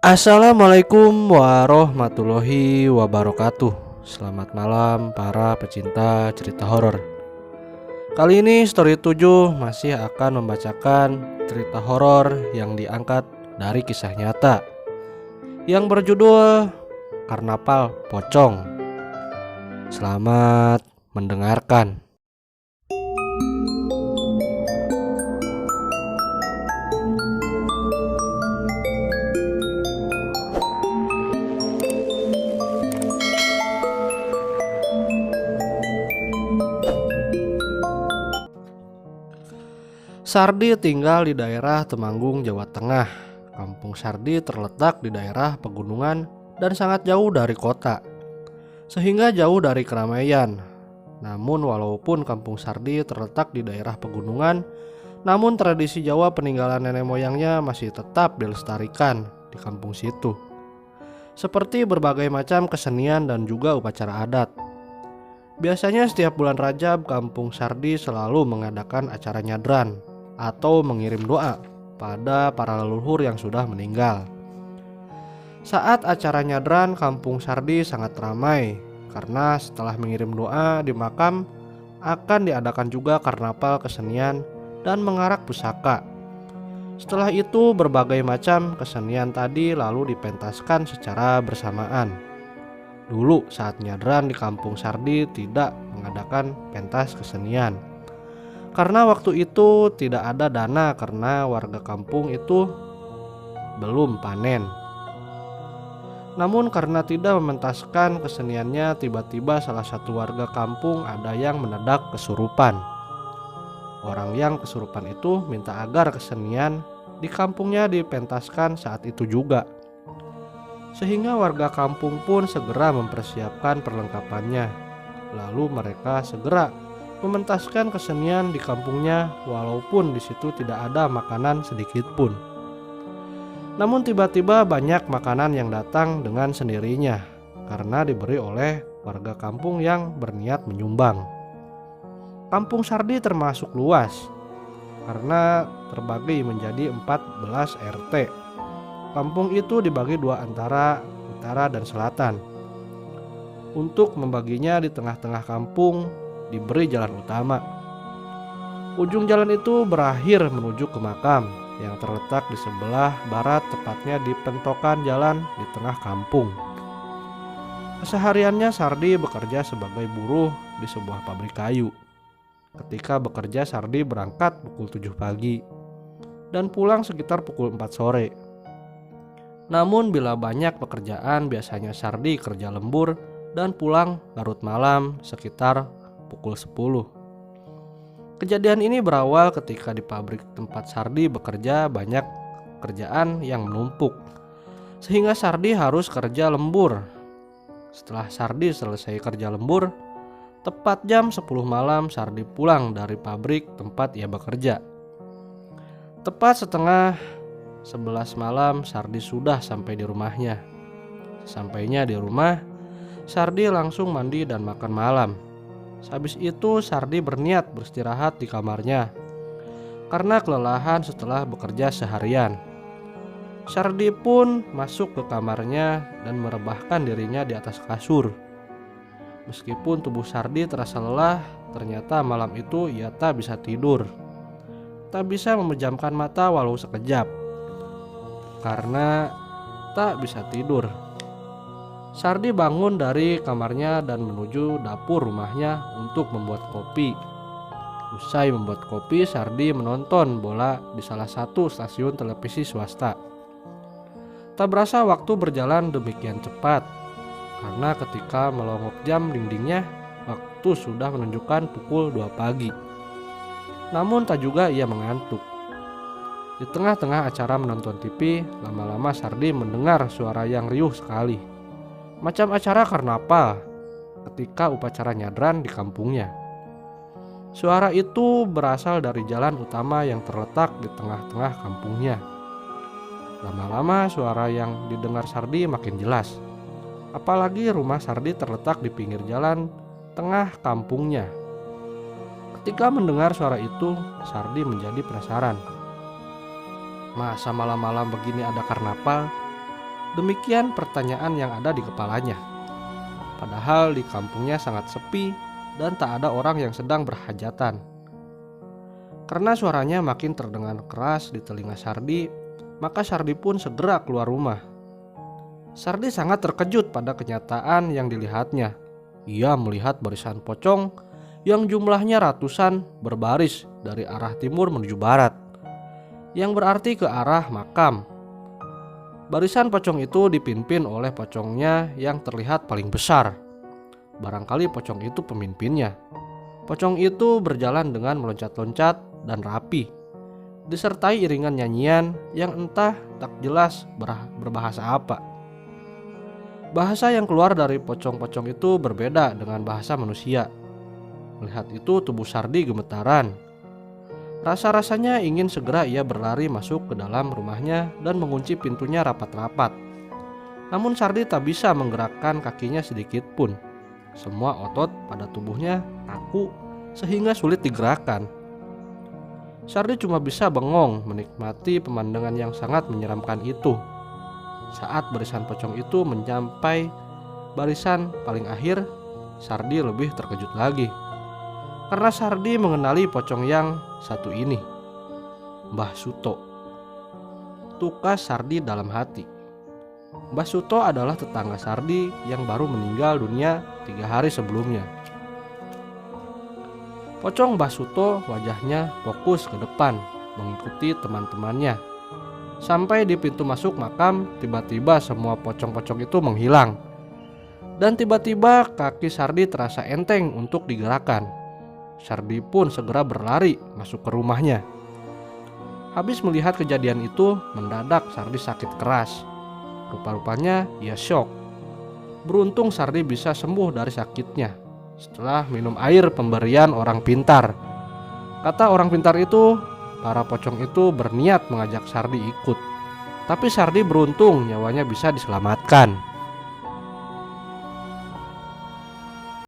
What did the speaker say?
Assalamualaikum warahmatullahi wabarakatuh. Selamat malam para pecinta cerita horor. Kali ini Story 7 masih akan membacakan cerita horor yang diangkat dari kisah nyata yang berjudul Karnaval Pocong. Selamat mendengarkan. Sardi tinggal di daerah Temanggung, Jawa Tengah. Kampung Sardi terletak di daerah pegunungan dan sangat jauh dari kota, sehingga jauh dari keramaian. Namun walaupun kampung Sardi terletak di daerah pegunungan, namun tradisi Jawa peninggalan nenek moyangnya masih tetap dilestarikan di kampung situ. Seperti berbagai macam kesenian dan juga upacara adat. Biasanya setiap bulan Rajab, kampung Sardi selalu mengadakan acara nyadran atau mengirim doa pada para leluhur yang sudah meninggal. Saat acara nyadran, kampung Sardi sangat ramai karena setelah mengirim doa di makam akan diadakan juga karnaval kesenian dan mengarak pusaka. Setelah itu berbagai macam kesenian tadi lalu dipentaskan secara bersamaan. Dulu saat nyadran di kampung Sardi tidak mengadakan pentas kesenian karena waktu itu tidak ada dana karena warga kampung itu belum panen. Namun karena tidak mementaskan keseniannya, tiba-tiba salah satu warga kampung ada yang mendadak kesurupan. Orang yang kesurupan itu minta agar kesenian di kampungnya dipentaskan saat itu juga. Sehingga warga kampung pun segera mempersiapkan perlengkapannya. Lalu mereka segera mementaskan kesenian di kampungnya walaupun di situ tidak ada makanan sedikit pun. Namun tiba-tiba banyak makanan yang datang dengan sendirinya karena diberi oleh warga kampung yang berniat menyumbang. Kampung Sardi termasuk luas karena terbagi menjadi 14 RT. Kampung itu dibagi dua antara utara dan selatan. Untuk membaginya di tengah-tengah kampung diberi jalan utama. Ujung jalan itu berakhir menuju ke makam yang terletak di sebelah barat, tepatnya di pentokan jalan di tengah kampung. Kesehariannya Sardi bekerja sebagai buruh di sebuah pabrik kayu. Ketika bekerja, Sardi berangkat pukul 7 pagi dan pulang sekitar pukul 4 sore. Namun bila banyak pekerjaan, biasanya Sardi kerja lembur dan pulang larut malam sekitar pukul 10. Kejadian ini berawal ketika di pabrik tempat Sardi bekerja banyak kerjaan yang menumpuk, sehingga Sardi harus kerja lembur. Setelah Sardi selesai kerja lembur, tepat jam 10 malam Sardi pulang dari pabrik tempat ia bekerja. Tepat setengah 11 malam Sardi sudah sampai di rumahnya. Sampainya di rumah, Sardi langsung mandi dan makan malam. Habis itu Sardi berniat beristirahat di kamarnya karena kelelahan setelah bekerja seharian. Sardi pun masuk ke kamarnya dan merebahkan dirinya di atas kasur. Meskipun tubuh Sardi terasa lelah, ternyata malam itu ia tak bisa tidur. Tak bisa memejamkan mata walau sekejap karena tak bisa tidur. Sardi bangun dari kamarnya dan menuju dapur rumahnya untuk membuat kopi. Usai membuat kopi, Sardi menonton bola di salah satu stasiun televisi swasta. Tak berasa waktu berjalan demikian cepat, karena ketika melongok jam dindingnya, waktu sudah menunjukkan pukul 2 pagi. Namun tak juga ia mengantuk. Di tengah-tengah acara menonton TV, lama-lama Sardi mendengar suara yang riuh sekali. Macam acara karnaval ketika upacara nyadran di kampungnya. Suara itu berasal dari jalan utama yang terletak di tengah-tengah kampungnya. Lama-lama suara yang didengar Sardi makin jelas. Apalagi rumah Sardi terletak di pinggir jalan tengah kampungnya. Ketika mendengar suara itu, Sardi menjadi penasaran. Masa malam-malam begini ada karnaval? Demikian pertanyaan yang ada di kepalanya. Padahal di kampungnya sangat sepi dan tak ada orang yang sedang berhajatan. Karena suaranya makin terdengar keras di telinga Sardi, maka Sardi pun segera keluar rumah. Sardi sangat terkejut pada kenyataan yang dilihatnya. Ia melihat barisan pocong yang jumlahnya ratusan berbaris dari arah timur menuju barat, yang berarti ke arah makam. Barisan pocong itu dipimpin oleh pocongnya yang terlihat paling besar. Barangkali pocong itu pemimpinnya. Pocong itu berjalan dengan meloncat-loncat dan rapi, disertai iringan nyanyian yang entah tak jelas berbahasa apa. Bahasa yang keluar dari pocong-pocong itu berbeda dengan bahasa manusia. Melihat itu tubuh Sardi gemetaran. Rasa-rasanya ingin segera ia berlari masuk ke dalam rumahnya dan mengunci pintunya rapat-rapat. Namun Sardi tak bisa menggerakkan kakinya sedikit pun. Semua otot pada tubuhnya kaku sehingga sulit digerakkan. Sardi cuma bisa bengong menikmati pemandangan yang sangat menyeramkan itu. Saat barisan pocong itu mencapai barisan paling akhir, Sardi lebih terkejut lagi. Karena Sardi mengenali pocong yang satu ini, Mbah Suto. Tukas Sardi dalam hati. Mbah Suto adalah tetangga Sardi yang baru meninggal dunia 3 hari sebelumnya. Pocong Mbah Suto wajahnya fokus ke depan mengikuti teman-temannya. Sampai di pintu masuk makam, tiba-tiba semua pocong-pocong itu menghilang. Dan tiba-tiba kaki Sardi terasa enteng untuk digerakkan. Sardi pun segera berlari masuk ke rumahnya. Habis melihat kejadian itu, mendadak Sardi sakit keras. Rupa-rupanya ia syok. Beruntung Sardi bisa sembuh dari sakitnya setelah minum air pemberian orang pintar. Kata orang pintar itu, para pocong itu berniat mengajak Sardi ikut. Tapi Sardi beruntung nyawanya bisa diselamatkan.